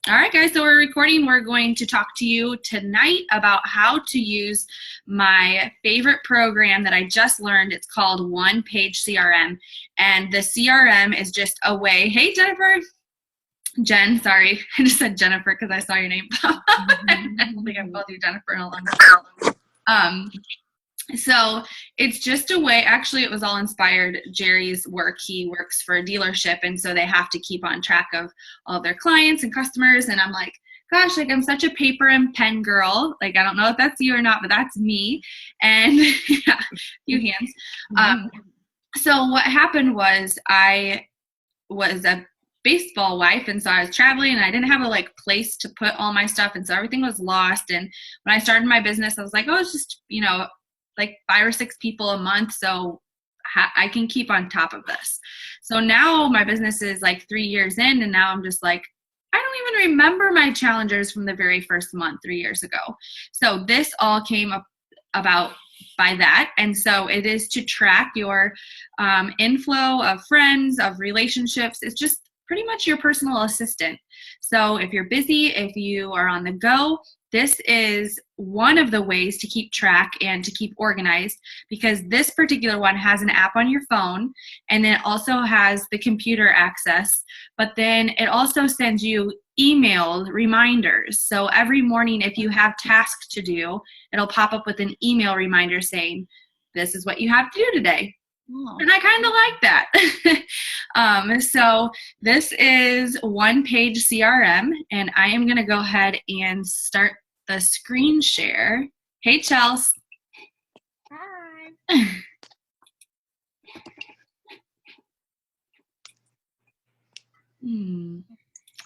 All right, guys, so we're recording. We're going to talk to you tonight about how to use my favorite program that I just learned. It's called OnePageCRM. And the CRM is just a way. Hey, Jennifer. Jen, sorry. I just said Jennifer because I saw your name pop up. I don't think I've called you Jennifer in a long time. So it's just a way, actually it was all inspired Jerry's work. He works for a dealership, and so they have to keep on track of all of their clients and customers. And I'm like, gosh, like I'm such a paper and pen girl. Like, I don't know if that's you or not, but that's me. And yeah, a few hands. So what happened was I was a baseball wife, and so I was traveling and I didn't have a place to put all my stuff, and so everything was lost. And when I started my business, I was like, oh, it's just, like 5 or 6 people a month, so I can keep on top of this. So now my business is like 3 years in, and now I'm just like, I don't even remember my challengers from the very first month 3 years ago. So this all came up about by that. And so it is to track your inflow of friends, of relationships. It's just pretty much your personal assistant. So if you're busy, if you are on the go, this is one of the ways to keep track and to keep organized, because this particular one has an app on your phone, and then it also has the computer access, but then it also sends you emailed reminders. So every morning, if you have tasks to do, it'll pop up with an email reminder saying, this is what you have to do today. Oh. And I kind of like that. So this is OnePageCRM, and I am going to go ahead and start the screen share. Hey, Chels. Hi.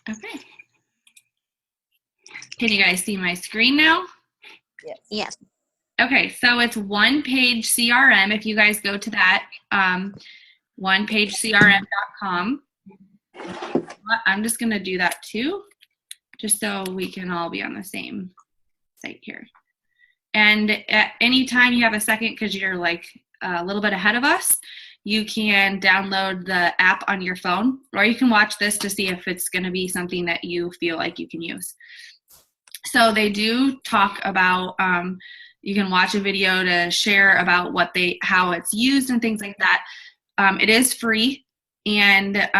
Okay. Can you guys see my screen now? Yes. Yes. Okay, so it's OnePageCRM. If you guys go to that, OnePageCRM.com. I'm just going to do that too, just so we can all be on the same site here. And at any time you have a second, because you're like a little bit ahead of us, you can download the app on your phone, or you can watch this to see if it's going to be something that you feel like you can use. So they do talk about, you can watch a video to share about how it's used and things like that. It is free, and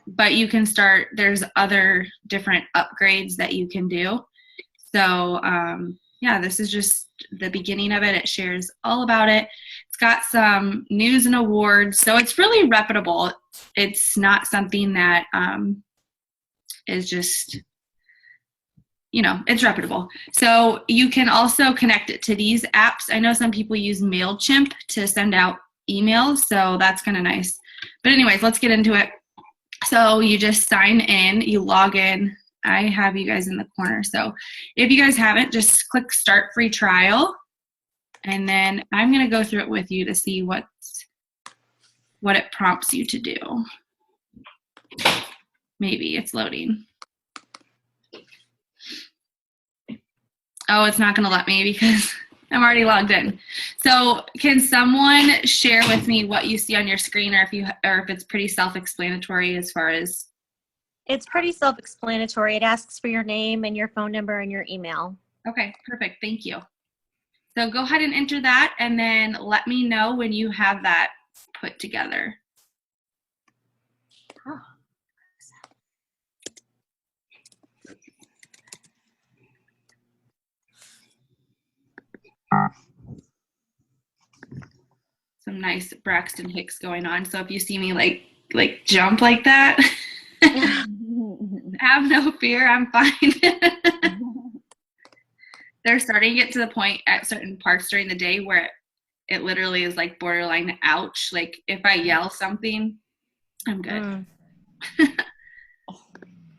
but you can start, there's other different upgrades that you can do. So yeah, this is just the beginning of it. It shares all about it. It's got some news and awards, so it's really reputable. It's not something that is just, it's reputable. So you can also connect it to these apps. I know some people use MailChimp to send out emails, so that's kind of nice. But anyways, let's get into it. So you just sign in, you log in. I have you guys in the corner. So if you guys haven't, just click Start Free Trial. And then I'm going to go through it with you to see what it prompts you to do. Maybe it's loading. Oh, it's not going to let me because I'm already logged in. So can someone share with me what you see on your screen, or if it's pretty self-explanatory as far as? It's pretty self-explanatory. It asks for your name and your phone number and your email. Okay, perfect. Thank you. So go ahead and enter that, and then let me know when you have that put together. Oh. Some nice Braxton Hicks going on. So if you see me like jump like that, have no fear, I'm fine. They're starting to get to the point at certain parts during the day where it literally is like borderline ouch. Like if I yell something, I'm good.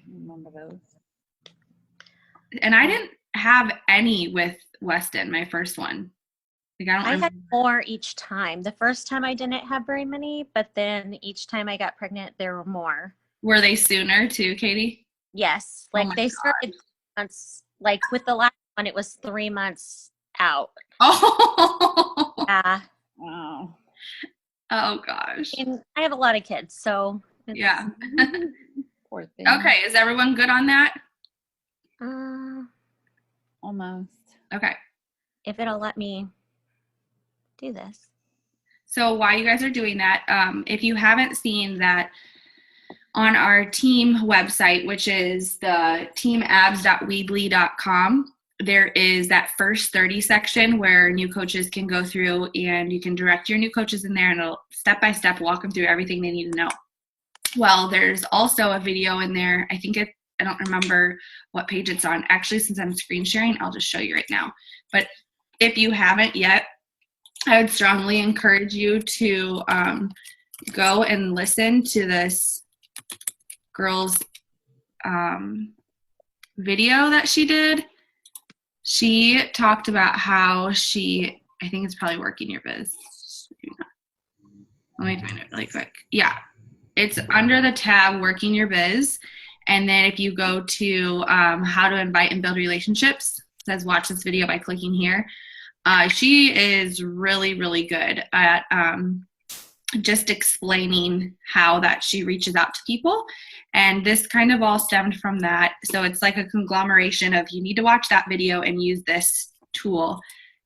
Remember those. And I didn't have any with Weston, my first one. Like I had more each time. The first time I didn't have very many, but then each time I got pregnant, there were more. Were they sooner too, Katie? Yes. Like they started months, like with the last one, it was 3 months out. Oh. Yeah. Wow. Oh gosh. And I have a lot of kids, so yeah. Poor thing. Okay, is everyone good on that? Almost. Okay. If it'll let me do this. So while you guys are doing that, if you haven't seen that on our team website, which is the teamabs.weebly.com, there is that first 30 section where new coaches can go through and you can direct your new coaches in there and it'll step-by-step walk them through everything they need to know. Well, there's also a video in there. I don't remember what page it's on. Actually, since I'm screen sharing, I'll just show you right now. But if you haven't yet, I would strongly encourage you to go and listen to this girl's video that she did. She talked about how I think it's probably Working Your Biz. Let me find it really quick. Yeah, it's under the tab Working Your Biz. And then if you go to how to invite and build relationships, it says watch this video by clicking here. She is really, really good at just explaining how that she reaches out to people. And this kind of all stemmed from that. So it's like a conglomeration of you need to watch that video and use this tool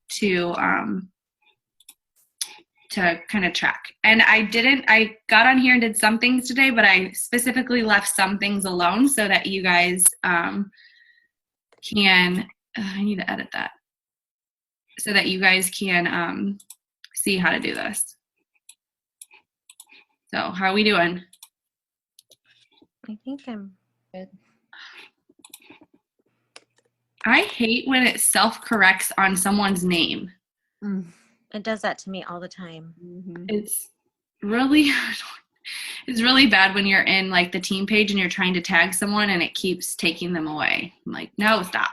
to kind of track. And I got on here and did some things today, but I specifically left some things alone so that you guys I need to edit that, so that you guys can see how to do this. So how are we doing? I think I'm good. I hate when it self-corrects on someone's name. It does that to me all the time. Mm-hmm. It's really bad when you're in like the team page and you're trying to tag someone and it keeps taking them away. I'm like, no, stop.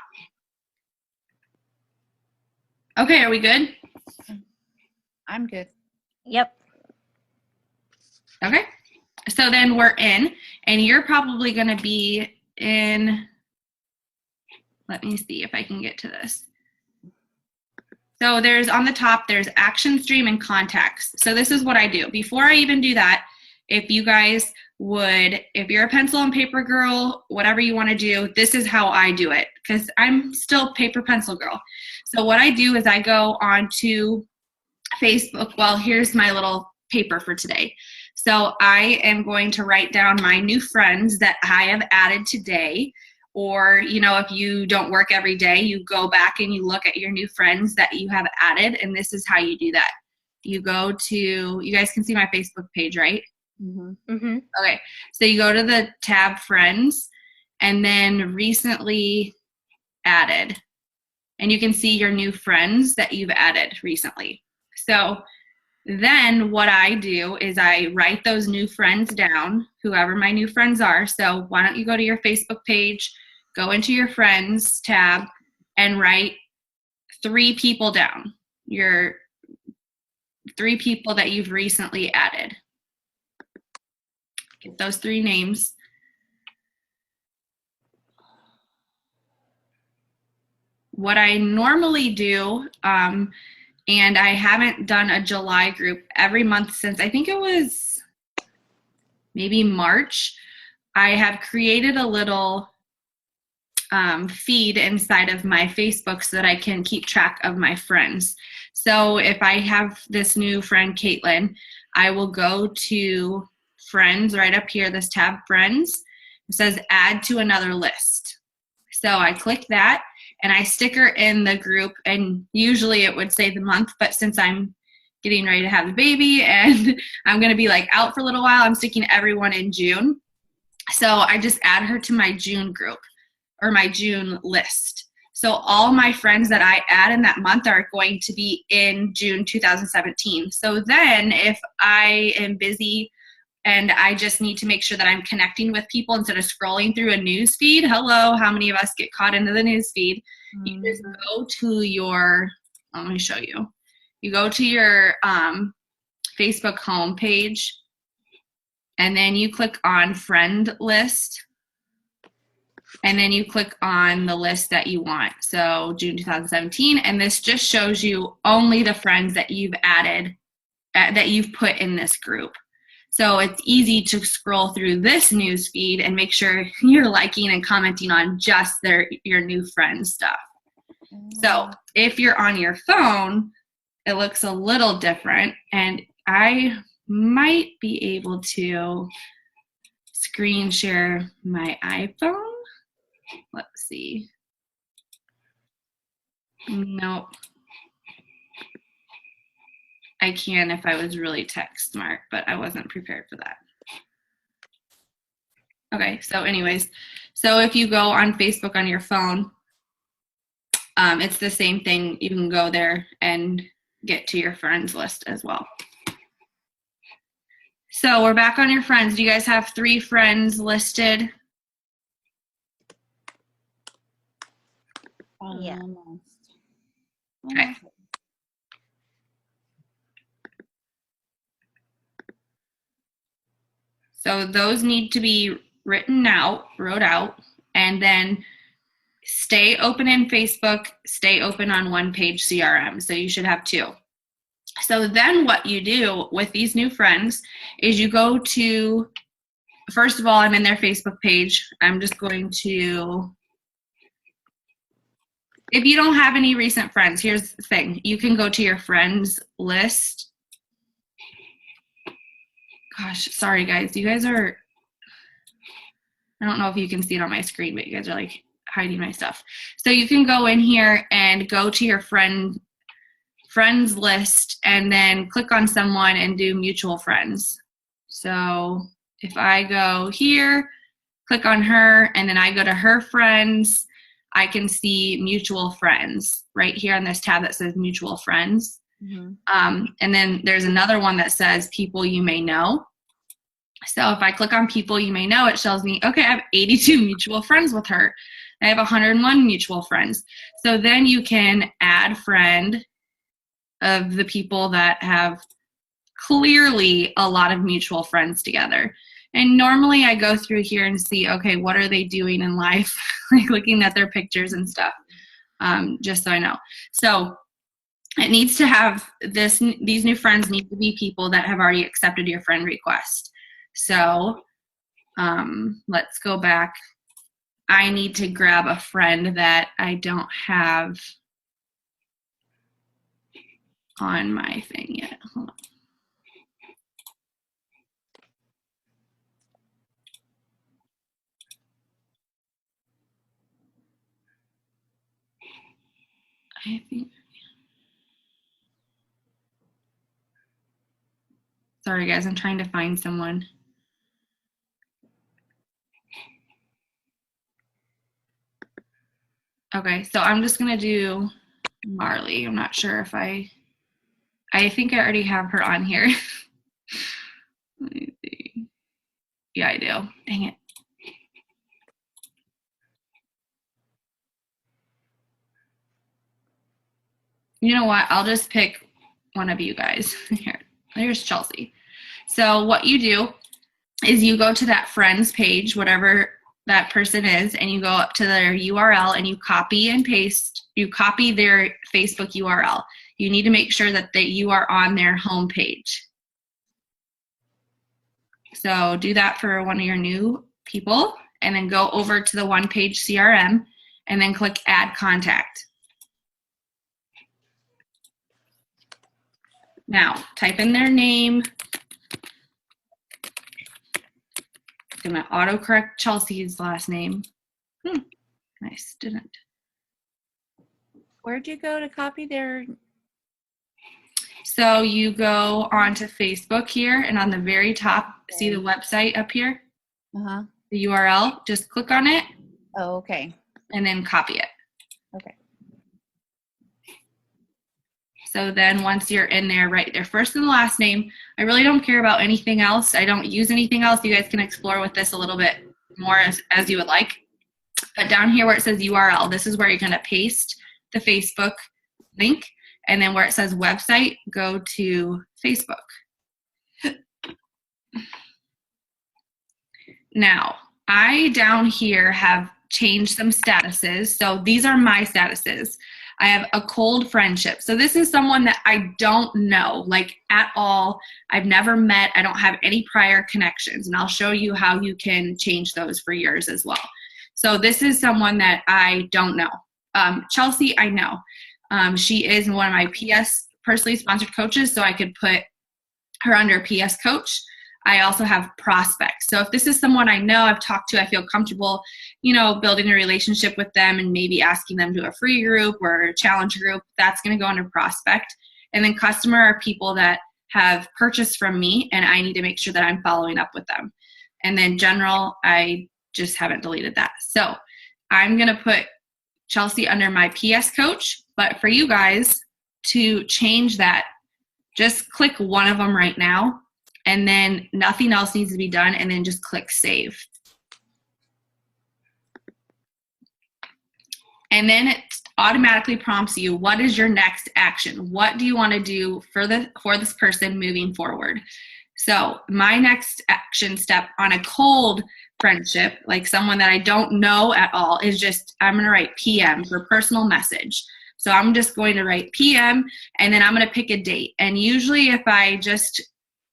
Okay, are we good? I'm good. Yep. Okay. So then we're in, and you're probably going to be in, let me see if I can get to this. So there's on the top, there's action stream and contacts. So this is what I do. Before I even do that, if you guys would, if you're a pencil and paper girl, whatever you want to do, this is how I do it because I'm still paper pencil girl. So what I do is I go onto Facebook. Well, here's my little paper for today. So I am going to write down my new friends that I have added today. Or, if you don't work every day, you go back and you look at your new friends that you have added. And this is how you do that. You go to, you guys can see my Facebook page, right? Mm-hmm. Mm-hmm. Okay. So you go to the tab Friends and then Recently Added. And you can see your new friends that you've added recently. So then what I do is I write those new friends down, whoever my new friends are. So why don't you go to your Facebook page, go into your friends tab, and write 3 people down, your 3 people that you've recently added. Get those 3 names. What I normally do, and I haven't done a July group every month since I think it was maybe March. I have created a little feed inside of my Facebook so that I can keep track of my friends. So if I have this new friend, Caitlin, I will go to Friends right up here, this tab Friends. It says Add to Another List. So I click that. And I stick her in the group, and usually it would say the month, but since I'm getting ready to have the baby and I'm going to be like out for a little while, I'm sticking everyone in June. So I just add her to my June group or my June list. So all my friends that I add in that month are going to be in June 2017. So then if I am busy and I just need to make sure that I'm connecting with people instead of scrolling through a news feed. Hello, how many of us get caught into the news feed? You just go to your, let me show you. You go to your Facebook homepage, and then you click on friend list, and then you click on the list that you want. So June 2017, and this just shows you only the friends that you've added, that you've put in this group. So it's easy to scroll through this news feed and make sure you're liking and commenting on just your new friends' stuff. So if you're on your phone, it looks a little different, and I might be able to screen share my iPhone. Let's see. Nope. I can if I was really tech smart, but I wasn't prepared for that. Okay, so anyways, so if you go on Facebook on your phone, it's the same thing. You can go there and get to your friends list as well. So we're back on your friends. Do you guys have 3 friends listed? Yeah. Okay. So those need to be wrote out, and then stay open in Facebook, stay open on OnePageCRM. So you should have 2. So then what you do with these new friends is you go to, first of all, I'm in their Facebook page. I'm just going to, if you don't have any recent friends, here's the thing. You can go to your friends list. Gosh, sorry guys. You guys are, I don't know if you can see it on my screen, but you guys are like hiding my stuff. So you can go in here and go to your friends list and then click on someone and do mutual friends. So if I go here, click on her, and then I go to her friends, I can see mutual friends right here on this tab that says mutual friends. Mm-hmm. And then there's another one that says people you may know. So if I click on people you may know, it shows me, okay, I have 82 mutual friends with her. I have 101 mutual friends. So then you can add friend of the people that have clearly a lot of mutual friends together. And normally I go through here and see, okay, what are they doing in life? Like looking at their pictures and stuff, just so I know. So it needs to have these new friends need to be people that have already accepted your friend request. So let's go back. I need to grab a friend that I don't have on my thing yet. Hold on. I think. Sorry guys, I'm trying to find someone. Okay, so I'm just gonna do Marley. I'm not sure if I think I already have her on here. Let me see. Yeah, I do. Dang it. You know what? I'll just pick one of you guys. Here, there's Chelsea. So what you do is you go to that friends page, whatever that person is, and you go up to their URL and you copy and paste. You copy their Facebook URL. You need to make sure that you are on their home page. So do that for one of your new people, and then go over to the OnePageCRM and then click Add Contact. Now, type in their name. It's going to autocorrect Chelsea's last name. Nice, didn't. Where'd you go to copy their? So you go onto Facebook here, and on the very top, see the website up here? Uh-huh. The URL, just click on it. Oh, okay. And then copy it. Okay. So then once you're in there, write their first and last name. I really don't care about anything else. I don't use anything else. You guys can explore with this a little bit more as you would like. But down here where it says URL, this is where you're going to paste the Facebook link. And then where it says website, go to Facebook. Now, I down here have changed some statuses. So these are my statuses. I have a cold friendship. So this is someone that I don't know, like at all. I've never met. I don't have any prior connections. And I'll show you how you can change those for yours as well. So this is someone that I don't know. Chelsea, I know. She is one of my PS personally sponsored coaches, so I could put her under PS coach. I also have prospects. So if this is someone I know, I've talked to, I feel comfortable, building a relationship with them and maybe asking them to a free group or a challenge group, that's going to go under prospect. And then customer are people that have purchased from me and I need to make sure that I'm following up with them. And then general, I just haven't deleted that. So I'm going to put Chelsea under my PS coach, but for you guys to change that, just click one of them right now. And then nothing else needs to be done, and then just click save. And then it automatically prompts you, what is your next action? What do you want to do for this person moving forward? So my next action step on a cold friendship, like someone that I don't know at all, is just, I'm going to write PM for personal message. So I'm just going to write PM, and then I'm going to pick a date. And usually if I just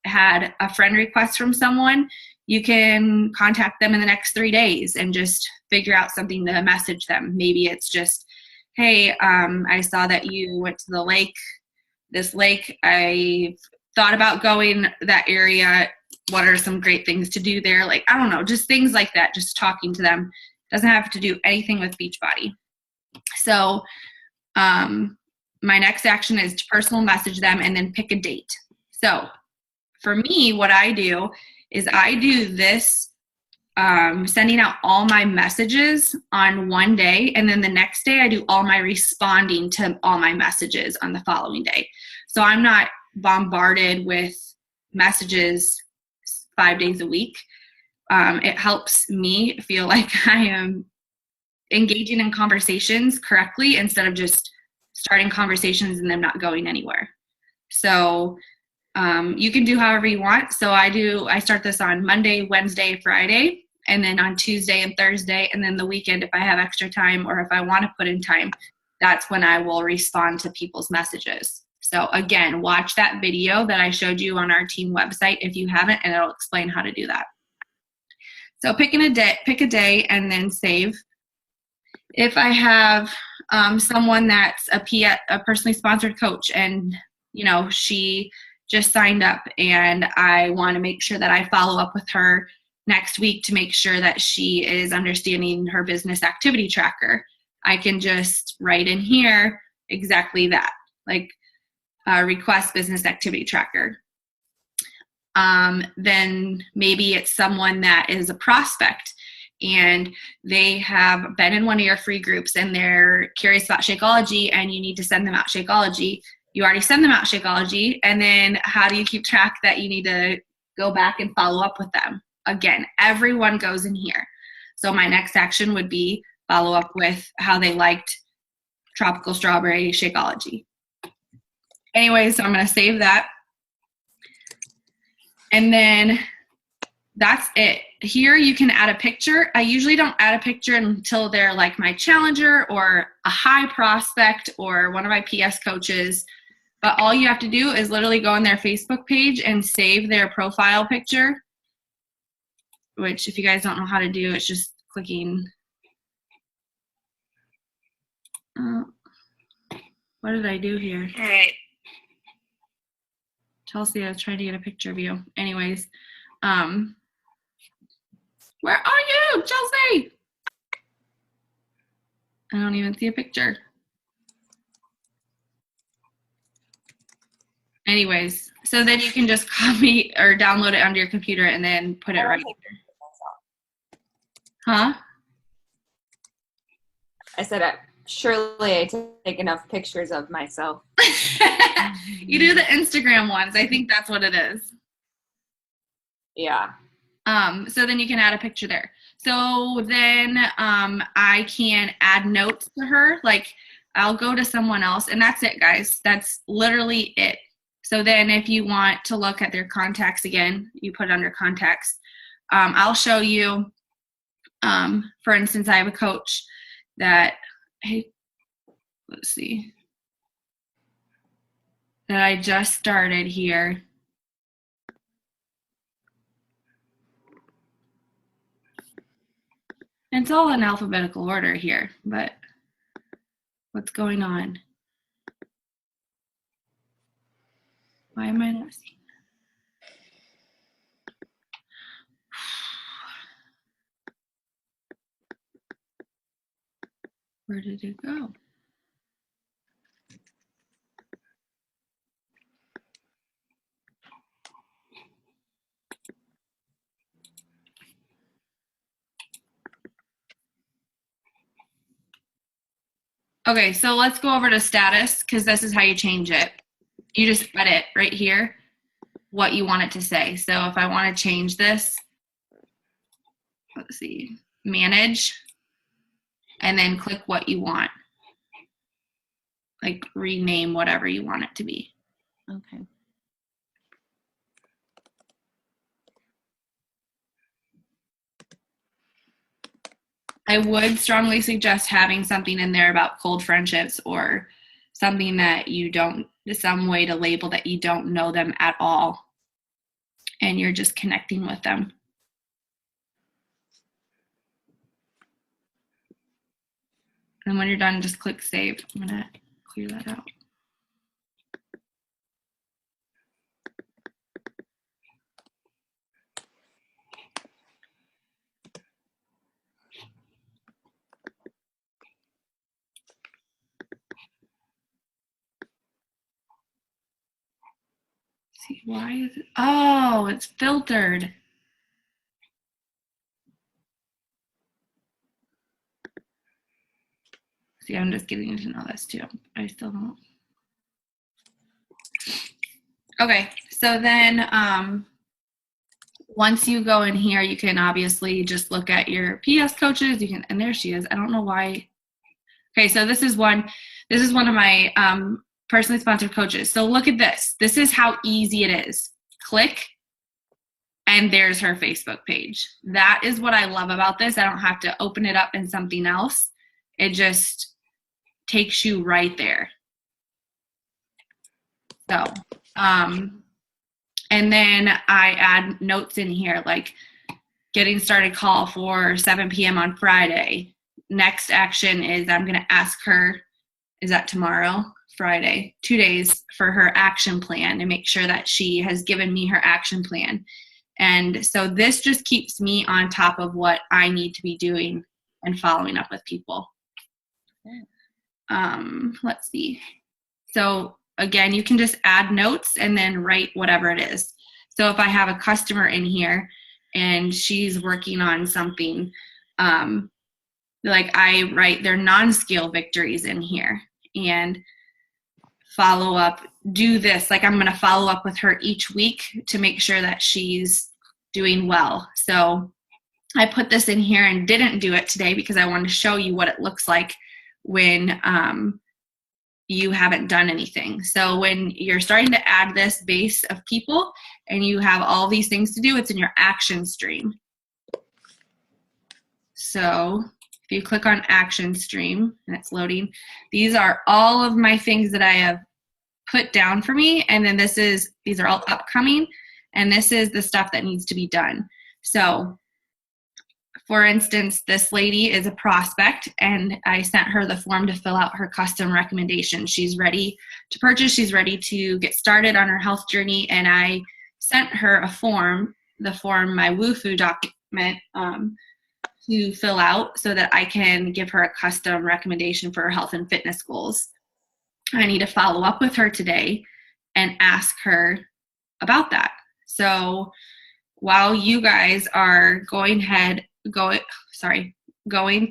had a friend request from someone, you can contact them in the next 3 days and just figure out something to message them. Maybe it's just, hey, I saw that you went to the lake, this lake. I thought about going that area. What are some great things to do there? Like, I don't know, just things like that, just talking to them. Doesn't have to do anything with Beachbody. So my next action is to personal message them and then pick a date. So for me, what I do is I do this, sending out all my messages on one day, and then the next day I do all my responding to all my messages on the following day. So I'm not bombarded with messages 5 days a week. It helps me feel like I am engaging in conversations correctly instead of just starting conversations and them not going anywhere. So you can do however you want. So I start this on Monday, Wednesday, Friday, and then on Tuesday and Thursday, and then the weekend if I have extra time or if I want to put in time, that's when I will respond to people's messages. So again, watch that video that I showed you on our team website if you haven't, and it'll explain how to do that. So pick a day and then save. If I have someone that's a personally sponsored coach and she just signed up and I want to make sure that I follow up with her next week to make sure that she is understanding her business activity tracker, I can just write in here exactly that, like request business activity tracker. Then maybe it's someone that is a prospect and they have been in one of your free groups and they're curious about Shakeology and you need to send them out Shakeology. You already send them out Shakeology, and then how do you keep track that you need to go back and follow up with them? Again, everyone goes in here. So my next action would be follow up with how they liked Tropical Strawberry Shakeology. Anyway, so I'm going to save that. And then that's it. Here you can add a picture. I usually don't add a picture until they're like my challenger or a high prospect or one of my PS coaches. But all you have to do is literally go on their Facebook page and save their profile picture, which if you guys don't know how to do, it's just clicking. What did I do here? All right. Chelsea, I was trying to get a picture of you. Anyways, where are you, Chelsea? I don't even see a picture. Anyways, so then you can just copy or download it onto your computer and then put it right here. Huh? I said, surely I take enough pictures of myself. You do the Instagram ones. I think that's what it is. Yeah. So then you can add a picture there. So then I can add notes to her. Like I'll go to someone else and that's it, guys. That's literally it. So then if you want to look at their contacts again, you put it under contacts. I'll show you, for instance, I have a coach that, hey, let's see, that I just started here. And it's all in alphabetical order here, but what's going on? Why am I not seeing? Where did it go? Okay, so let's go over to status because this is how you change it. You just edit right here what you want it to say. So if I want to change this, let's see, manage, and then click what you want. Like rename whatever you want it to be. Okay. I would strongly suggest having something in there about cold friendships or something that you don't, some way to label that you don't know them at all and you're just connecting with them. And when you're done, just click save. I'm gonna clear that out. See, why is it? Oh, it's filtered. See, I'm just getting to know this too. I still don't. Okay, so then once you go in here, you can obviously just look at your PS coaches. You can, and there she is. I don't know why. Okay, so this is one of my personally sponsored coaches. So look at this. This is how easy it is. Click, and there's her Facebook page. That is what I love about this. I don't have to open it up in something else. It just takes you right there. So, and then I add notes in here like getting started call for 7 p.m. on Friday. Next action is I'm going to ask her, is that tomorrow? Friday, 2 days for her action plan and make sure that she has given me her action plan. And so this just keeps me on top of what I need to be doing and following up with people. Let's see. So again, you can just add notes and then write whatever it is. So if I have a customer in here and she's working on something, like I write their non-scale victories in here and follow up, do this. Like I'm going to follow up with her each week to make sure that she's doing well. So I put this in here and didn't do it today because I wanted to show you what it looks like when you haven't done anything. So when you're starting to add this base of people and you have all these things to do, it's in your action stream. So if you click on action stream and it's loading, these are all of my things that I have put down for me. And then these are all upcoming. And this is the stuff that needs to be done. So for instance, this lady is a prospect and I sent her the form to fill out her custom recommendation. She's ready to purchase. She's ready to get started on her health journey. And I sent her a form, my WooFoo document, to fill out so that I can give her a custom recommendation for her health and fitness goals. I need to follow up with her today and ask her about that. So while you guys are going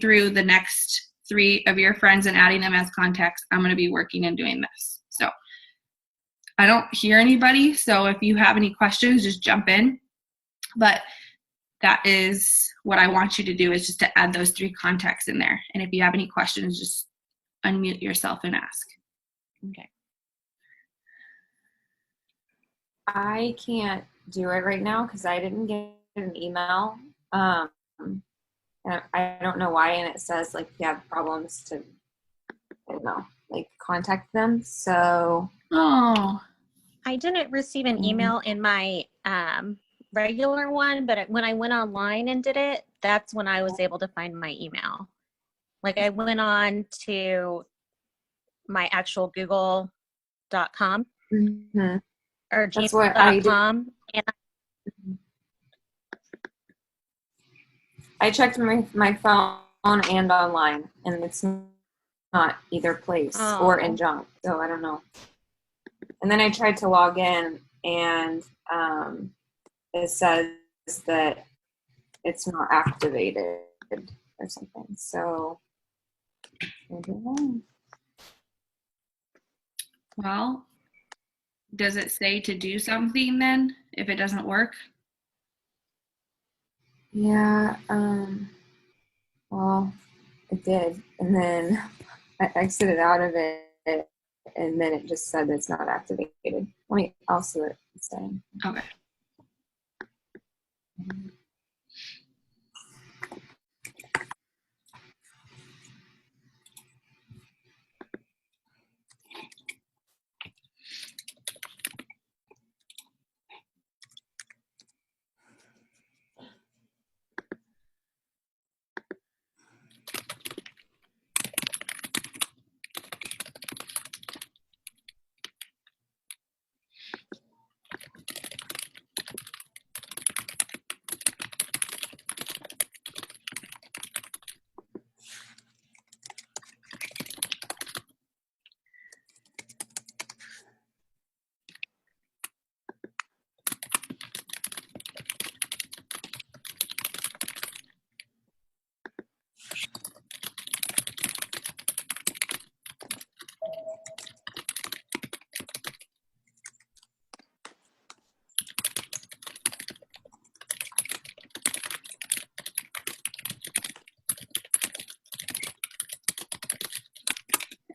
through the next 3 of your friends and adding them as contacts, I'm going to be working and doing this. So I don't hear anybody. So if you have any questions, just jump in. But that is what I want you to do, is just to add those 3 contacts in there. And if you have any questions, just unmute yourself and ask. Okay. I can't do it right now because I didn't get an email. And I don't know why, and it says like if you have problems to, I don't know, like contact them. So Oh, I didn't receive an Mhm. email in my regular one, but when I went online and did it, that's when I was able to find my email. Like I went on to my actual google.com Mhm. or That's what I did. gmail.com, and I checked my phone and online, and it's not either place or in oh, junk. So I don't know. And then I tried to log in, and it says that it's not activated or something. So I don't know. well, does it say to do something then if it doesn't work? Yeah. Well, it did, and then I exited out of it, and then it just said it's not activated. Wait, I'll see what it's saying. Okay.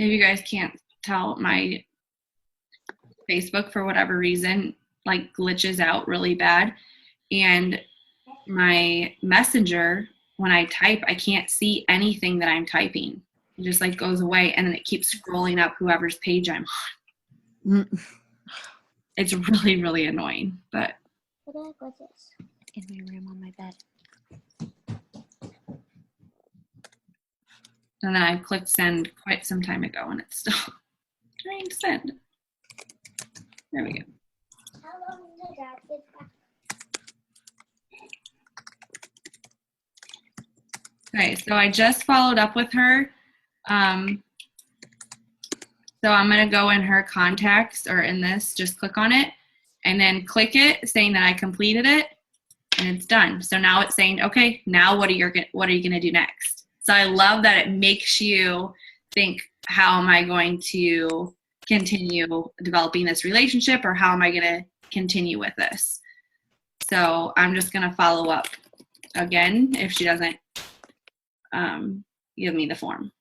If you guys can't tell, my Facebook, for whatever reason, like glitches out really bad. And my messenger, when I type, I can't see anything that I'm typing. It just like goes away and then it keeps scrolling up whoever's page I'm on. It's really, really annoying. But what the heck was this? In my room on my bed. and then I clicked send quite some time ago and it's still trying to send. There we go. How long did that get back? Okay, so I just followed up with her. So I'm going to go in her contacts or in this, just click on it and then click it saying that I completed it and it's done. So now it's saying, okay, now what are you going to do next? So I love that it makes you think, how am I going to continue developing this relationship, or how am I going to continue with this? So I'm just going to follow up again if she doesn't give me the form.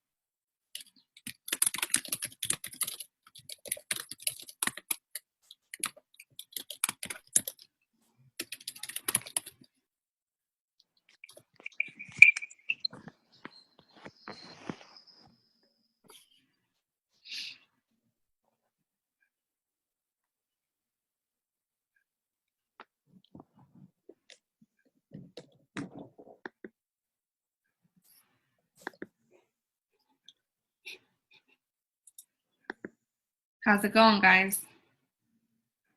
How's it going, guys?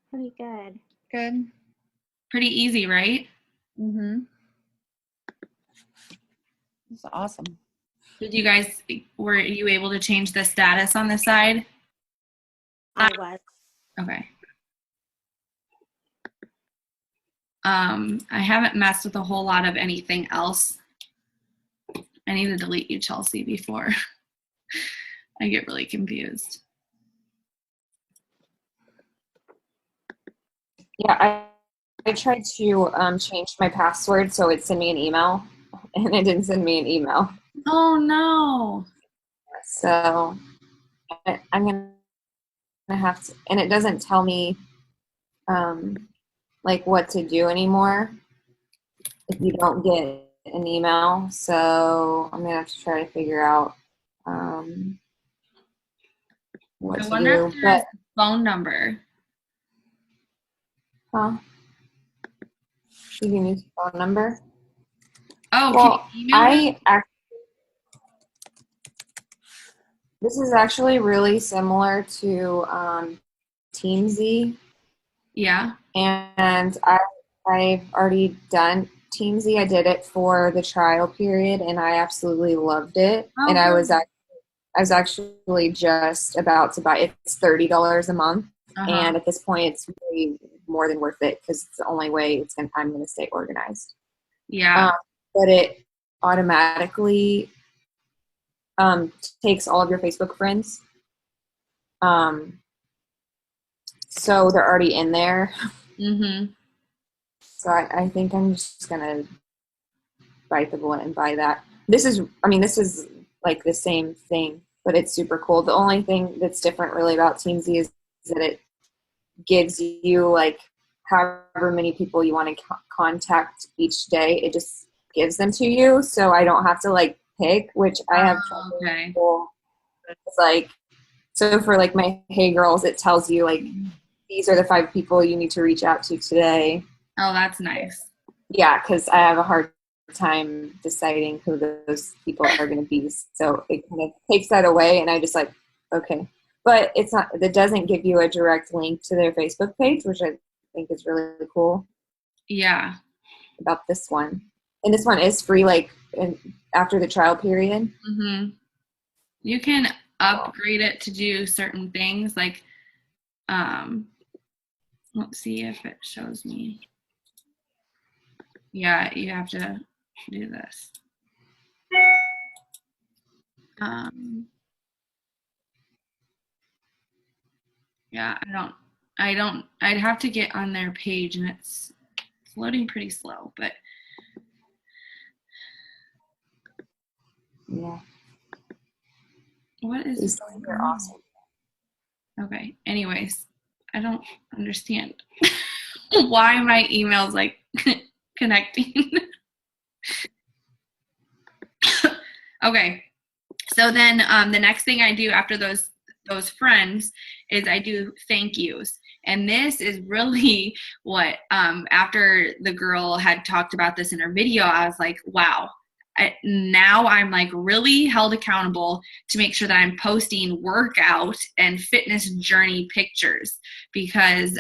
Pretty good. Good. Pretty easy, right? Mm-hmm. It's awesome. Did you guys, were you able to change the status on the side? I was. Okay. I haven't messed with a whole lot of anything else. I need to delete you, Chelsea, before I get really confused. Yeah, I tried to change my password so it sent me an email, and it didn't send me an email. Oh no. So I'm gonna have to, and it doesn't tell me like what to do anymore if you don't get an email. So I'm gonna have to try to figure out what I to wonder do. if there's But a phone number. huh? You can use phone number. Oh, Well, can you email them? This is actually really similar to Teamsy, Yeah. and I've already done Teamsy. I did it for the trial period, and I absolutely loved it. Oh, And good. I was actually just about to buy it. It's $30 a month, Uh-huh. and at this point, it's really more than worth it because it's the only way I'm going to stay organized. Yeah. But it automatically takes all of your Facebook friends. So they're already in there. Mm-hmm. So I think I'm just gonna bite the bullet and buy that. This is like the same thing, but it's super cool. The only thing that's different really about Teamsy is that it gives you like however many people you want to contact each day. It just gives them to you, so I don't have to like pick, which I have trouble with Okay. people. It's like, so for like my Hey Girls, it tells you like these are the 5 people you need to reach out to today. Oh, that's nice. Yeah, because I have a hard time deciding who those people are going to be. So it kind of takes that away, and I just like, okay. But it's not, it doesn't give you a direct link to their Facebook page, which I think is really cool Yeah. about this one. And this one is free, like after the trial period. Mm-hmm. You can upgrade it to do certain things like, let's see if it shows me. Yeah, you have to do this. Yeah, I'd have to get on their page and it's loading pretty slow, but Yeah, what is these going things are on? awesome. Okay, anyways, I don't understand why my email's like connecting. Okay, so then the next thing I do after those friends is I do thank yous. And this is really what, after the girl had talked about this in her video, I was like, wow, now I'm like really held accountable to make sure that I'm posting workout and fitness journey pictures because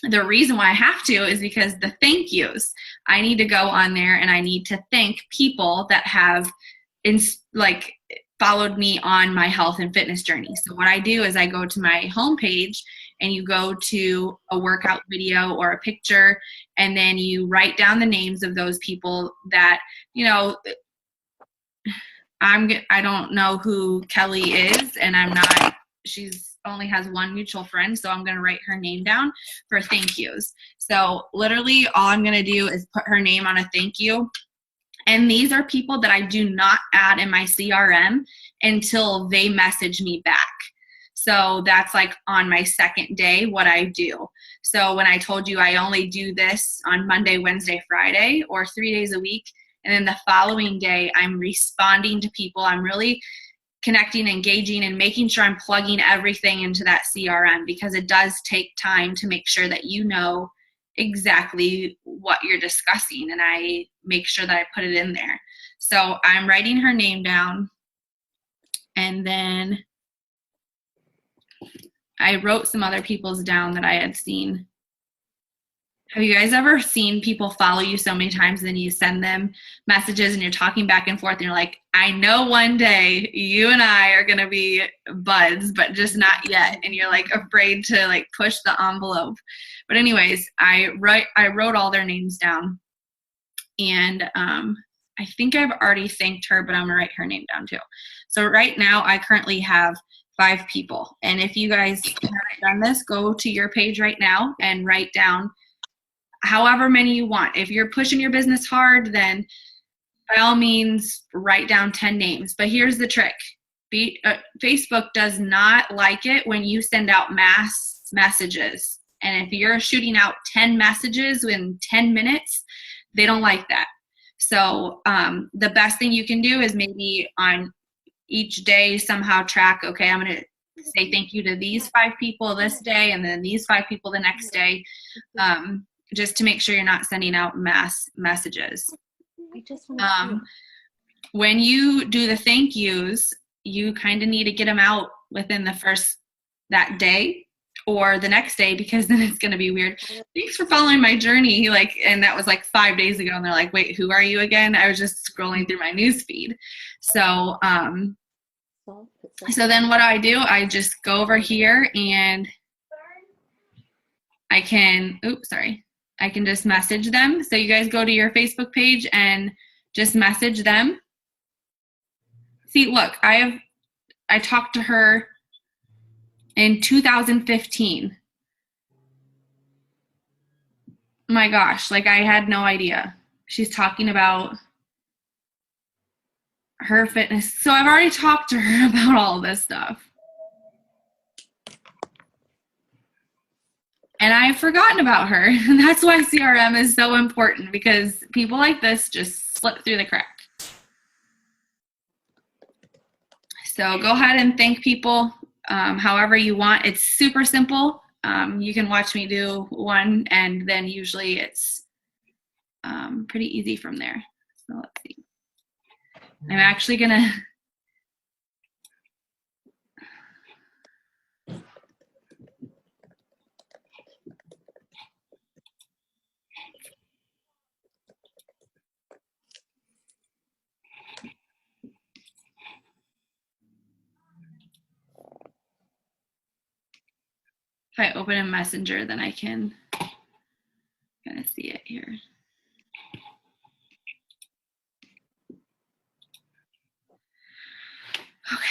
the reason why I have to is because the thank yous. I need to go on there and I need to thank people that have like followed me on my health and fitness journey. So what I do is I go to my homepage and you go to a workout video or a picture and then you write down the names of those people that, you know, I don't know who Kelly is and she's only has one mutual friend, so I'm going to write her name down for thank yous. So literally all I'm going to do is put her name on a thank you. And these are people that I do not add in my CRM until they message me back. So that's like on my second day what I do. So when I told you I only do this on Monday, Wednesday, Friday, or 3 days a week, and then the following day I'm responding to people, I'm really connecting, engaging, and making sure I'm plugging everything into that CRM because it does take time to make sure that you know exactly what you're discussing, and I make sure that I put it in there. So I'm writing her name down, and then I wrote some other people's down that I had seen. Have you guys ever seen people follow you so many times and then you send them messages and you're talking back and forth and you're like, I know one day you and I are going to be buds, but just not yet. And you're like afraid to like push the envelope. But anyways, I wrote all their names down and I think I've already thanked her, but I'm going to write her name down too. So right now I currently have 5 people. And if you guys haven't done this, go to your page right now and write down however many you want. If you're pushing your business hard, then by all means, write down 10 names. But here's the trick. Facebook does not like it when you send out mass messages. And if you're shooting out 10 messages in 10 minutes, they don't like that. So the best thing you can do is maybe on each day somehow track, okay, I'm going to say thank you to these 5 people this day and then these 5 people the next day, just to make sure you're not sending out mass messages. I just want When you do the thank yous, you kind of need to get them out within that day or the next day, because then it's going to be weird. Thanks for following my journey. And that was 5 days ago. And they're like, wait, who are you again? I was just scrolling through my news feed. So then what do? I just go over here and I can just message them. So you guys go to your Facebook page and just message them. See, look, I talked to her in 2015. My gosh, I had no idea. She's talking about her fitness. So I've already talked to her about all this stuff. And I've forgotten about her. And that's why CRM is so important, because people like this just slip through the crack. So go ahead and thank people however you want. It's super simple. You can watch me do one, and then usually it's pretty easy from there. So let's see. I'm actually going to if I open a messenger, then I can kind of see it here. Okay.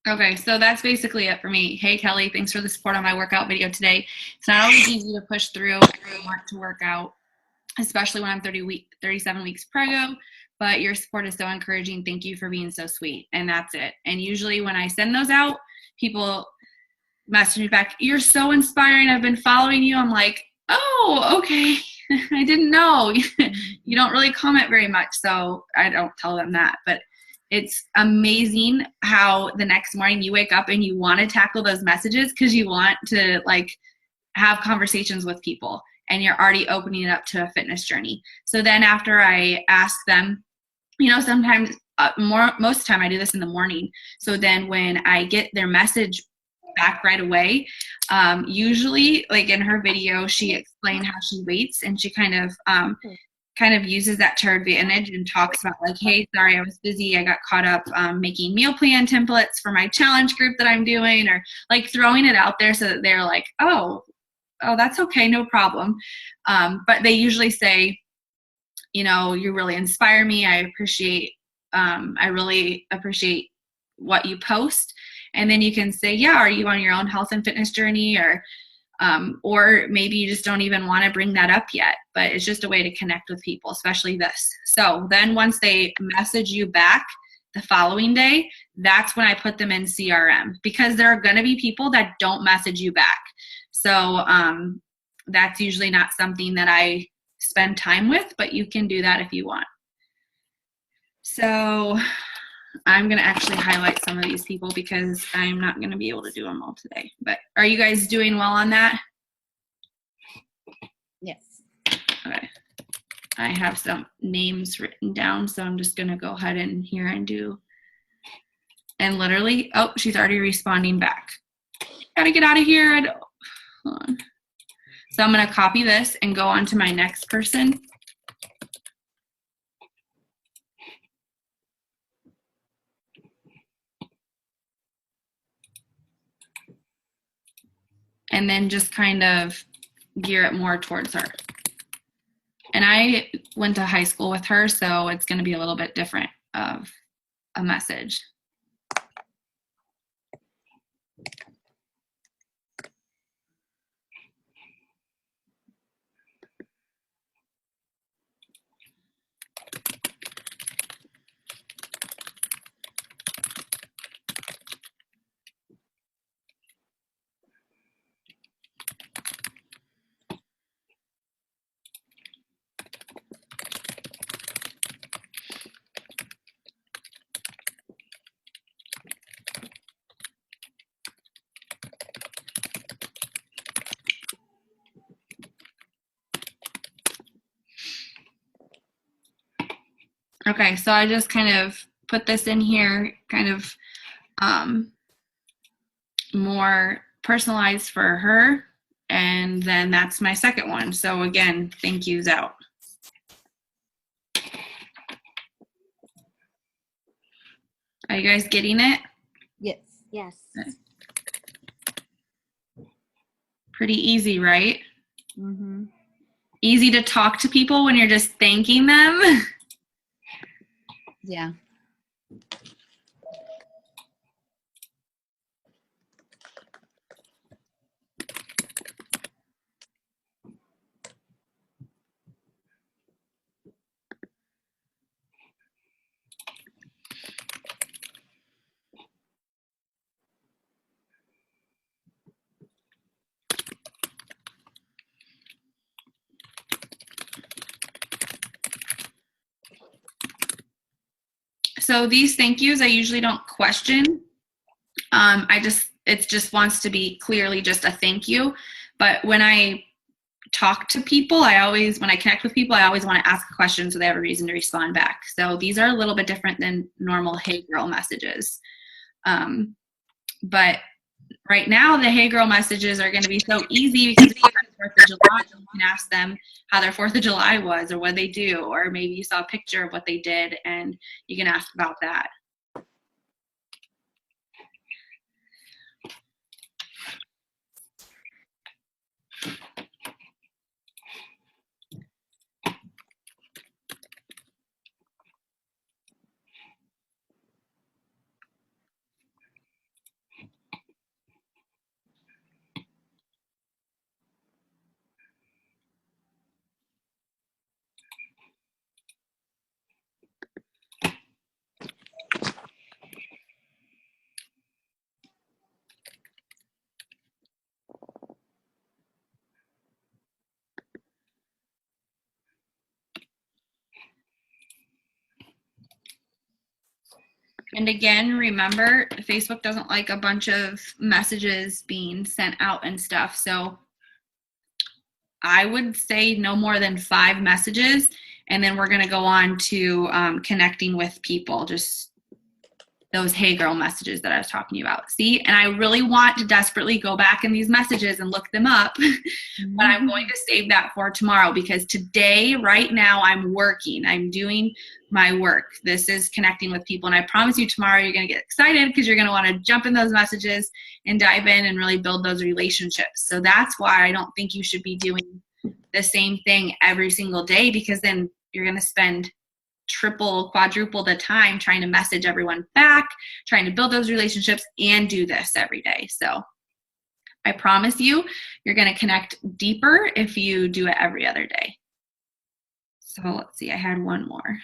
Okay, so that's basically it for me. Hey, Kelly, thanks for the support on my workout video today. It's not always easy to push through. I want to work out, especially when I'm 37 weeks preggo, but your support is so encouraging. Thank you for being so sweet. And that's it. And usually when I send those out, people message me back, you're so inspiring. I've been following you. I'm like, oh, okay. I didn't know. You don't really comment very much, so I don't tell them that. But it's amazing how the next morning you wake up and you want to tackle those messages because you want to have conversations with people, and you're already opening it up to a fitness journey. So then after I ask them, sometimes most of the time I do this in the morning. So then when I get their message back right away, usually in her video, she explained how she waits, and she kind of uses that to her advantage and talks about hey, sorry, I was busy. I got caught up making meal plan templates for my challenge group that I'm doing, or throwing it out there so that they're like, oh, that's okay, no problem. But they usually say, you really inspire me. I really appreciate what you post. And then you can say, yeah, are you on your own health and fitness journey? Or maybe you just don't even want to bring that up yet, but it's just a way to connect with people, especially this. So then once they message you back the following day, that's when I put them in CRM, because there are going to be people that don't message you back. So that's usually not something that I spend time with, but you can do that if you want. So I'm going to actually highlight some of these people because I'm not going to be able to do them all today. But are you guys doing well on that? Yes. Okay. I have some names written down, so I'm just going to go ahead and here and do. And literally, oh, she's already responding back. Gotta get out of here. Hold on. So I'm going to copy this and go on to my next person. And then just kind of gear it more towards her. And I went to high school with her, so it's going to be a little bit different of a message. Okay, so I just kind of put this in here, kind of more personalized for her. And then that's my second one. So again, thank yous out. Are you guys getting it? Yes. Yes. Pretty easy, right? Mm-hmm. Easy to talk to people when you're just thanking them. Yeah. So these thank yous, I usually don't question. It just wants to be clearly just a thank you. But when I talk to people, when I connect with people, I always want to ask a question so they have a reason to respond back. So these are a little bit different than normal hey girl messages. But right now, the hey girl messages are going to be so easy because it's 4th of July. You can ask them how their 4th of July was or what they do, or maybe you saw a picture of what they did and you can ask about that. And again, remember, Facebook doesn't like a bunch of messages being sent out and stuff. So I would say no more than 5 messages. And then we're going to go on to connecting with people, just those hey girl messages that I was talking about. See, and I really want to desperately go back in these messages and look them up, but I'm going to save that for tomorrow because today, right now, I'm working. I'm doing my work. This is connecting with people. And I promise you tomorrow, you're going to get excited because you're going to want to jump in those messages and dive in and really build those relationships. So that's why I don't think you should be doing the same thing every single day, because then you're going to spend triple, quadruple the time trying to message everyone back, trying to build those relationships and do this every day. So I promise you, you're going to connect deeper if you do it every other day. So let's see, I had one more.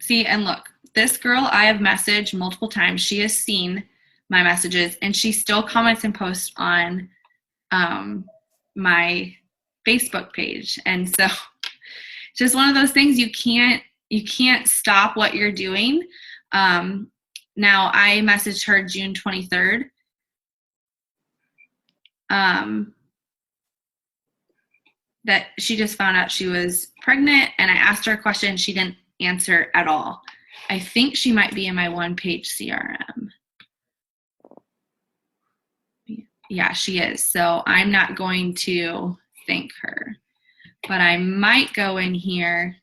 See, and look, this girl I have messaged multiple times. She has seen my messages and she still comments and posts on my Facebook page. And so just one of those things, you can't stop what you're doing. Now I messaged her June 23rd. That she just found out she was pregnant, and I asked her a question. She didn't answer at all. I think she might be in my OnePageCRM. Yeah, she is. So I'm not going to thank her, but I might go in here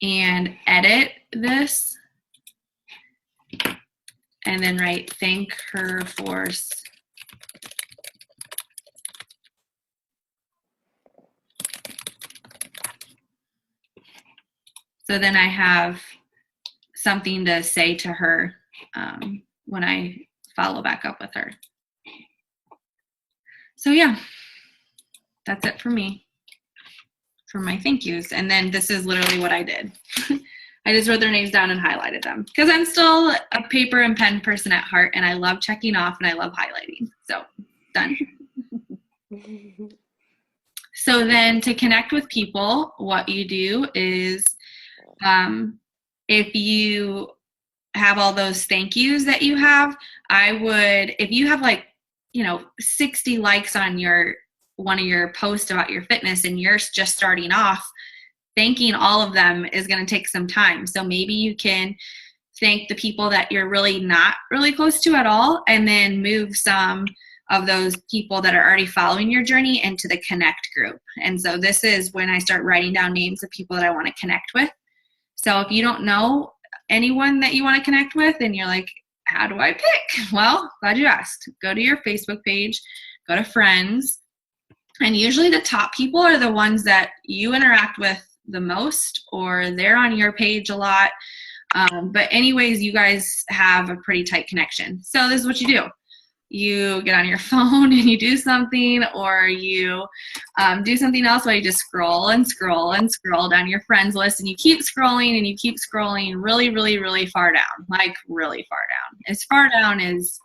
and edit this and then write thank her for so then I have something to say to her when I follow back up with her. So yeah, that's it for me for my thank yous. And then this is literally what I did. I just wrote their names down and highlighted them because I'm still a paper and pen person at heart, and I love checking off and I love highlighting. So done. So then to connect with people, what you do is if you have all those thank yous that you have, I would, if you have 60 likes on one of your posts about your fitness and you're just starting off, thanking all of them is going to take some time. So maybe you can thank the people that you're really not really close to at all, and then move some of those people that are already following your journey into the connect group. And so this is when I start writing down names of people that I want to connect with. So if you don't know anyone that you want to connect with and you're like, how do I pick? Well, glad you asked. Go to your Facebook page, go to friends, and usually the top people are the ones that you interact with the most, or they're on your page a lot. But anyways, you guys have a pretty tight connection. So this is what you do. You get on your phone and you do something, or you do something else while you just scroll and scroll and scroll down your friends list, and you keep scrolling and you keep scrolling really, really, really far down, like really far down, as far down as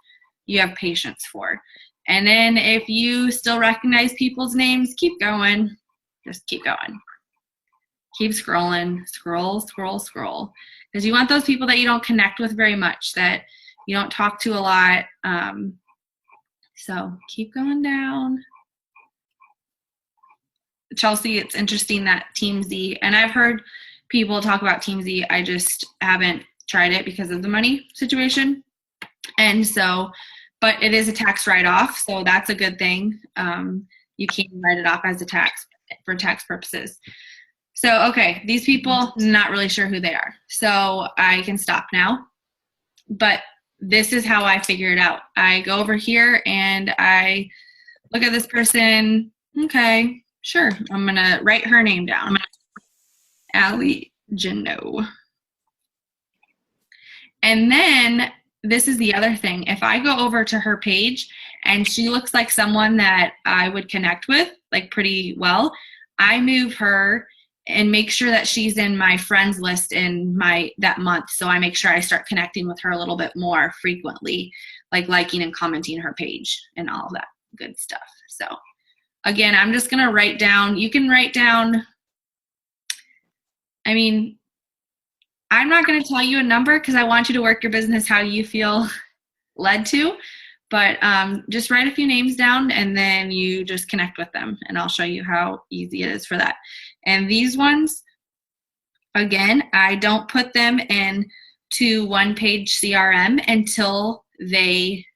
you have patience for. And then if you still recognize people's names, keep going. Just keep going. Keep scrolling, scroll, scroll, scroll. Because you want those people that you don't connect with very much, that you don't talk to a lot. So keep going down. Chelsea, it's interesting that Team Z, and I've heard people talk about Team Z, I just haven't tried it because of the money situation. And so, but it is a tax write-off, so that's a good thing. You can write it off as a tax for tax purposes. So, okay, these people, not really sure who they are. So I can stop now. But this is how I figure it out. I go over here and I look at this person. Okay, sure. I'm going to write her name down. Allie Jano. And then this is the other thing. If I go over to her page and she looks like someone that I would connect with, like pretty well, I move her and make sure that she's in my friends list in that month. So I make sure I start connecting with her a little bit more frequently, like liking and commenting her page and all of that good stuff. So again, I'm just going to write down, you can write down, I mean, I'm not going to tell you a number because I want you to work your business how you feel led to, but just write a few names down and then you just connect with them, and I'll show you how easy it is for that. And these ones, again, I don't put them in to OnePageCRM until they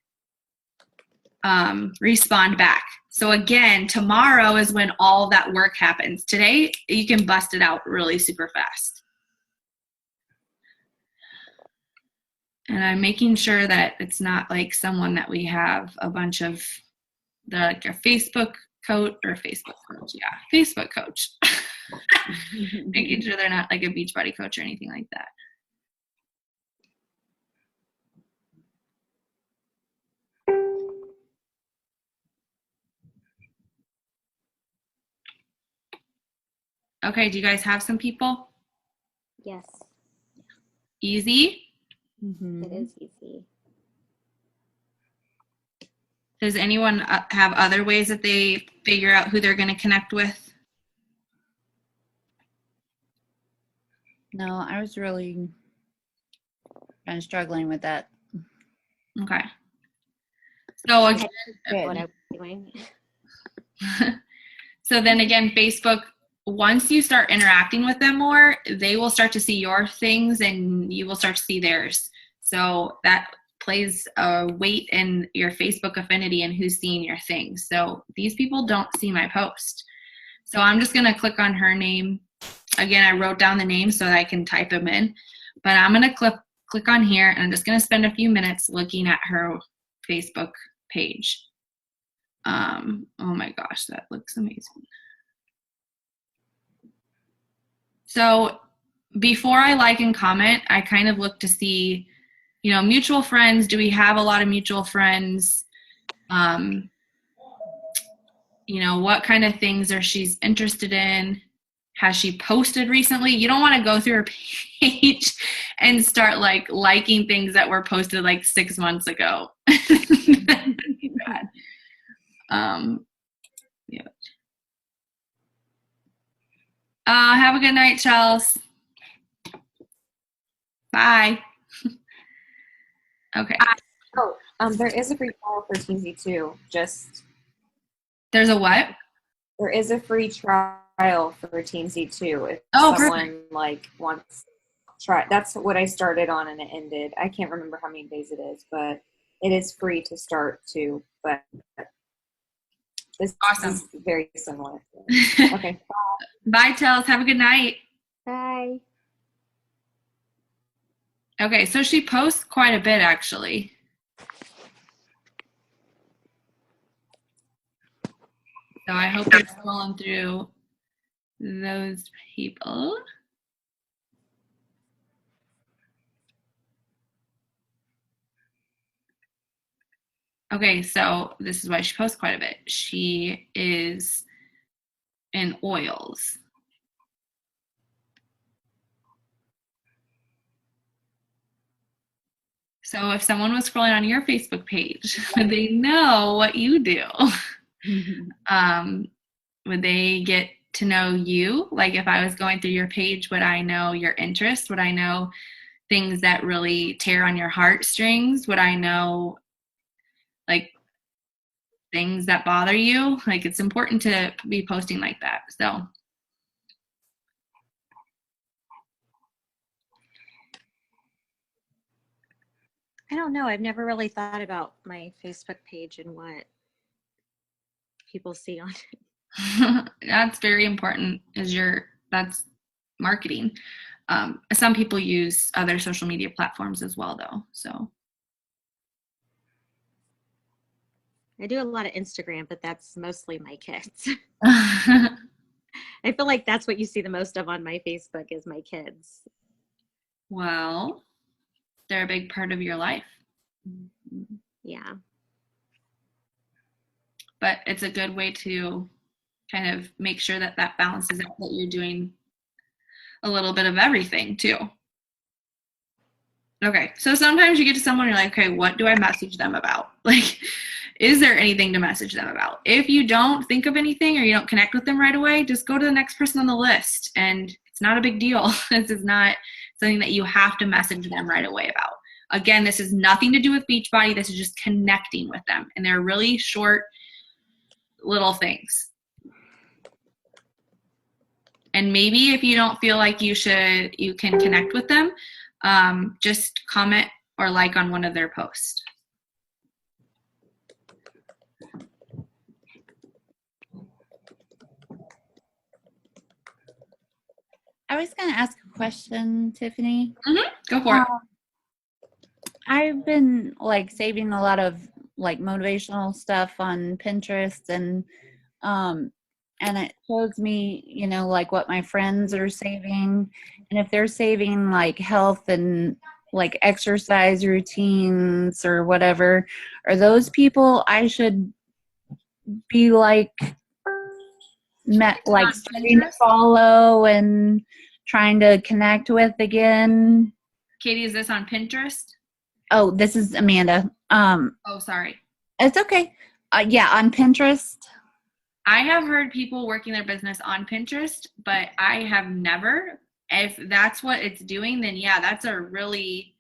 respond back. So again, tomorrow is when all that work happens. Today, you can bust it out really super fast. And I'm making sure that it's not like someone that we have a bunch of, like a Facebook coach. Yeah, Facebook coach. Making sure they're not like a Beachbody coach or anything like that. Okay, do you guys have some people? Yes, Easy? Mm-hmm. it is easy. Does anyone have other ways that they figure out who they're going to connect with? No, I was really kind of struggling with that. Okay. So again, What I was doing. so then again, Facebook, once you start interacting with them more, they will start to see your things and you will start to see theirs. So that plays a weight in your Facebook affinity and who's seeing your things. So these people don't see my post. So I'm just going to click on her name. Again, I wrote down the name so that I can type them in. But I'm going to click on here, and I'm just going to spend a few minutes looking at her Facebook page. Oh my gosh, that looks amazing. So before I like and comment, I kind of look to see, you know, mutual friends. Do we have a lot of mutual friends? You know, what kind of things are she's interested in? Has she posted recently? You don't want to go through her page and start like liking things that were posted like 6 months ago. That'd be bad. Yeah. Have a good night, Chels. Bye. Okay. There is a free trial for Teamsy too. There's a what? There is a free trial for Teamsy too. If Oh, someone like wants to try, that's what I started on and it ended. I can't remember how many days it is, but it is free to start too. But this Awesome. is very similar. Okay. Bye, Chels. Have a good night. Bye. Okay, so she posts quite a bit actually. So I hope you're scrolling through those people. Okay, so this is why she posts quite a bit. She is in oils. So if someone was scrolling on your Facebook page, would they know what you do? Would they get to know you? Like if I was going through your page, would I know your interests? Would I know things that really tear on your heartstrings? Would I know like things that bother you? Like it's important to be posting like that. So I don't know. I've never really thought about my Facebook page and what people see on it. that's very important. That's marketing. Some people use other social media platforms as well, though. So I do a lot of Instagram, but that's mostly my kids. I feel like that's what you see the most of on my Facebook is my kids. Well, they're a big part of your life. Yeah. But it's a good way to kind of make sure that that balances out, that you're doing a little bit of everything too. Okay, so sometimes you get to someone, you're like, okay, what do I message them about? Like, is there anything to message them about? If you don't think of anything or you don't connect with them right away, just go to the next person on the list. And it's not a big deal. This is not something that you have to message them right away about. Again, this has nothing to do with Beachbody. This is just connecting with them. And they're really short little things. And maybe if you don't feel like you can connect with them, just comment or like on one of their posts. I was going to ask a question, Tiffany. Go for it. I've been like saving a lot of like motivational stuff on Pinterest and it shows me, you know, like what my friends are saving. And if they're saving like health and like exercise routines or whatever, are those people I should be like starting to follow and trying to connect with again? Katie, is this on Pinterest? Oh, this is Amanda. Oh, sorry. It's okay. Yeah, on Pinterest. I have heard people working their business on Pinterest, but I have never. If that's what it's doing, then yeah, that's a really,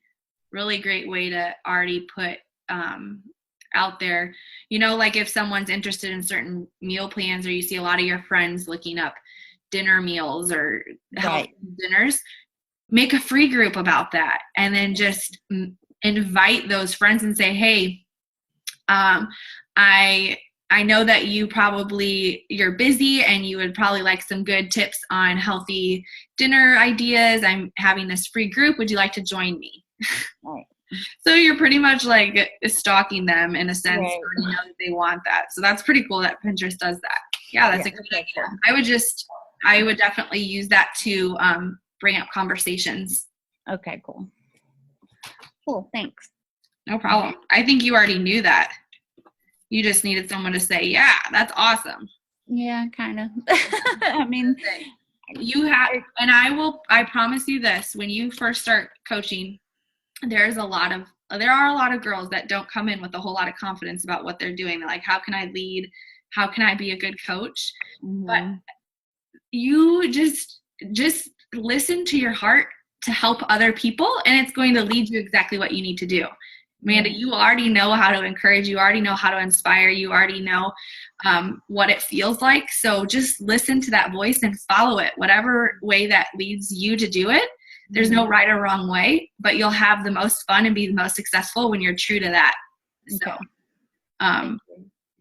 really great way to already put out there. Like if someone's interested in certain meal plans, or you see a lot of your friends looking up dinner meals or healthy dinners, make a free group about that, and then just invite those friends and say, hey, I know that you're busy and you would probably like some good tips on healthy dinner ideas. I'm having this free group. Would you like to join me? Right. So you're pretty much like stalking them in a sense. Right. Or you know that they want that. So that's pretty cool that Pinterest does that. Yeah, that's a good idea. Cool. I would definitely use that to bring up conversations. Okay, cool. Cool, thanks. No problem. I think you already knew that. You just needed someone to say, yeah, that's awesome. Yeah, kind of. I mean, you have, and I promise you this, when you first start coaching, there are a lot of girls that don't come in with a whole lot of confidence about what they're doing. They're like, how can I lead? How can I be a good coach? Mm-hmm. But you just listen to your heart to help other people, and it's going to lead you exactly what you need to do. Amanda, you already know how to encourage. You already know how to inspire. You already know what it feels like. So just listen to that voice and follow it, whatever way that leads you to do it. There's no right or wrong way, but you'll have the most fun and be the most successful when you're true to that. So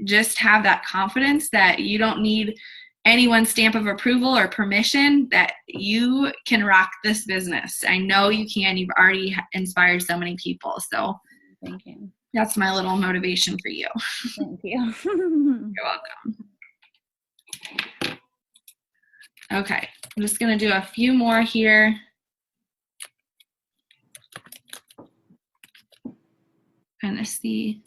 just have that confidence that you don't need anyone's stamp of approval or permission, that you can rock this business. I know you can. You've already inspired so many people. So thank you. That's my little motivation for you. Thank you. You're welcome. Okay, I'm just going to do a few more here. Kind of see.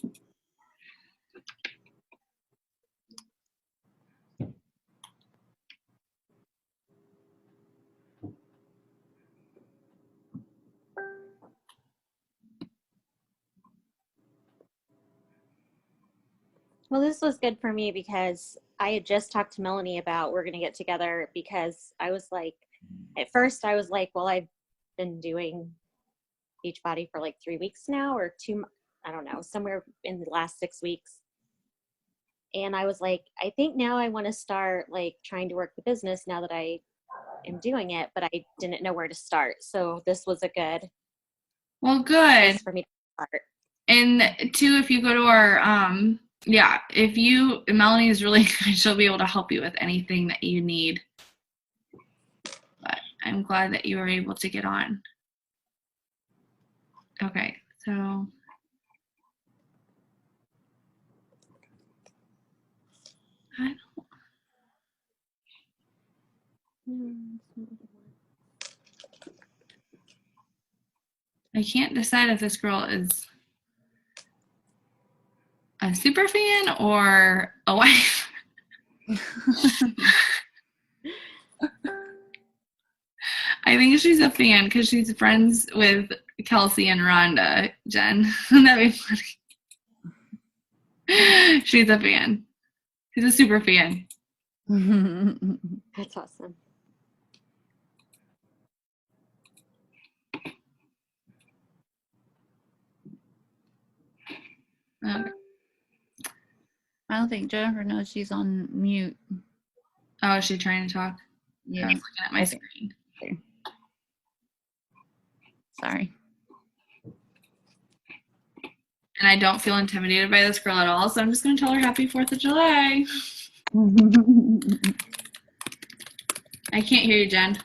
Well, this was good for me because I had just talked to Melanie about we're going to get together, because I was like, at first I was like, well, I've been doing Beachbody for like 3 weeks now, or I don't know, somewhere in the last 6 weeks. And I was like, I think now I want to start like trying to work the business now that I am doing it, but I didn't know where to start. So this was a good. Well, good. For me to start. And two, if you go to our, Melanie is really good. She'll be able to help you with anything that you need. But I'm glad that you were able to get on. Okay, so. I can't decide if this girl is a super fan or a wife. I think she's a fan because she's friends with Kelsey and Rhonda, Jen. That'd be funny. She's a fan. She's a super fan. That's awesome. Okay. I don't think Jennifer knows she's on mute. Oh, is she trying to talk? Yeah. I was looking at my screen. Okay. Sorry. And I don't feel intimidated by this girl at all, so I'm just going to tell her Happy 4th of July. I can't hear you, Jen.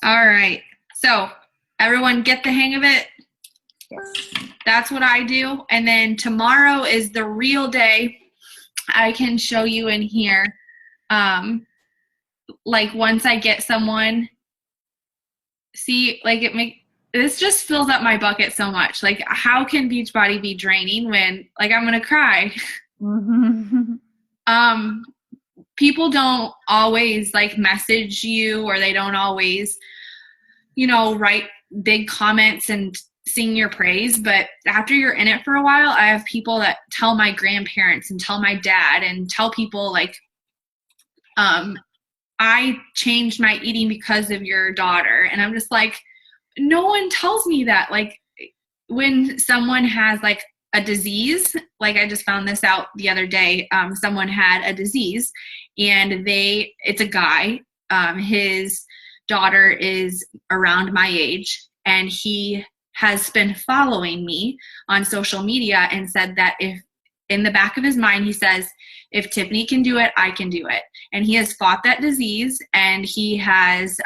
All right. So everyone get the hang of it? Yes. That's what I do. And then tomorrow is the real day. I can show you in here. Like once I get someone see, like this just fills up my bucket so much. Like, how can Beachbody be draining when, like, I'm gonna cry? People don't always like message you, or they don't always, write big comments and sing your praise. But after you're in it for a while, I have people that tell my grandparents and tell my dad and tell people like, I changed my eating because of your daughter. And I'm just like, no one tells me that. Like, when someone has like a disease, like I just found this out the other day, someone had a disease, and it's a guy, his daughter is around my age, and he has been following me on social media and said that if, in the back of his mind, he says, if Tiffany can do it, I can do it. And he has fought that disease, and he has,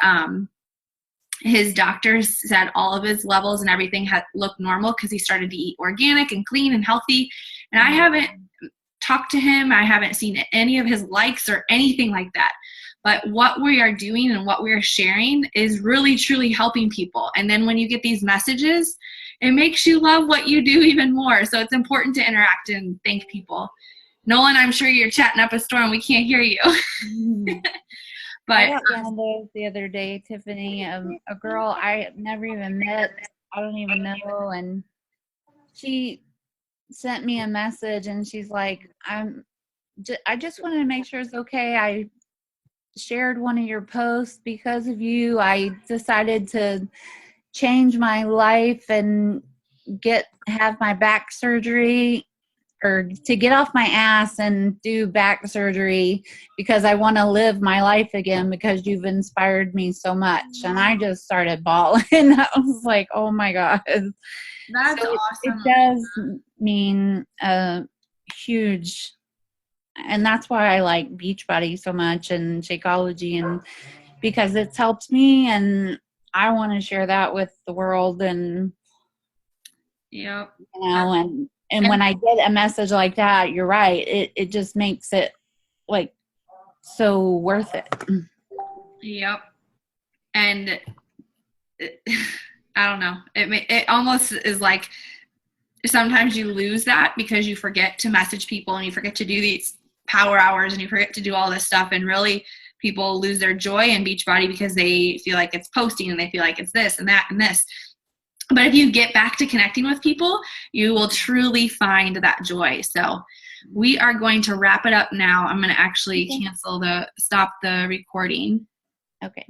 his doctors said all of his levels and everything had looked normal because he started to eat organic and clean and healthy. And I haven't talked to him. I haven't seen any of his likes or anything like that. But what we are doing and what we are sharing is really, truly helping people. And then when you get these messages, it makes you love what you do even more. So it's important to interact and thank people. Nolan, I'm sure you're chatting up a storm. We can't hear you. But I got one of those the other day, Tiffany, a girl I never even met. I don't even know. And she sent me a message, and she's like, I just wanted to make sure it's okay. I shared one of your posts because of you. I decided to change my life and have my back surgery, or to get off my ass and do back surgery because I want to live my life again because you've inspired me so much. And I just started bawling. I was like, oh my God. that's so awesome. It does mean a huge, and that's why I like Beachbody so much and Shakeology, and because it's helped me, and I want to share that with the world. And Yep. And when I get a message like that, you're right. It just makes it like so worth it. Yep. And I don't know. It almost is like sometimes you lose that because you forget to message people, and you forget to do these power hours, and you forget to do all this stuff. And really, people lose their joy in Beachbody because they feel like it's posting, and they feel like it's this and that and this. But if you get back to connecting with people, you will truly find that joy. So we are going to wrap it up now. I'm going to actually stop the recording. Okay.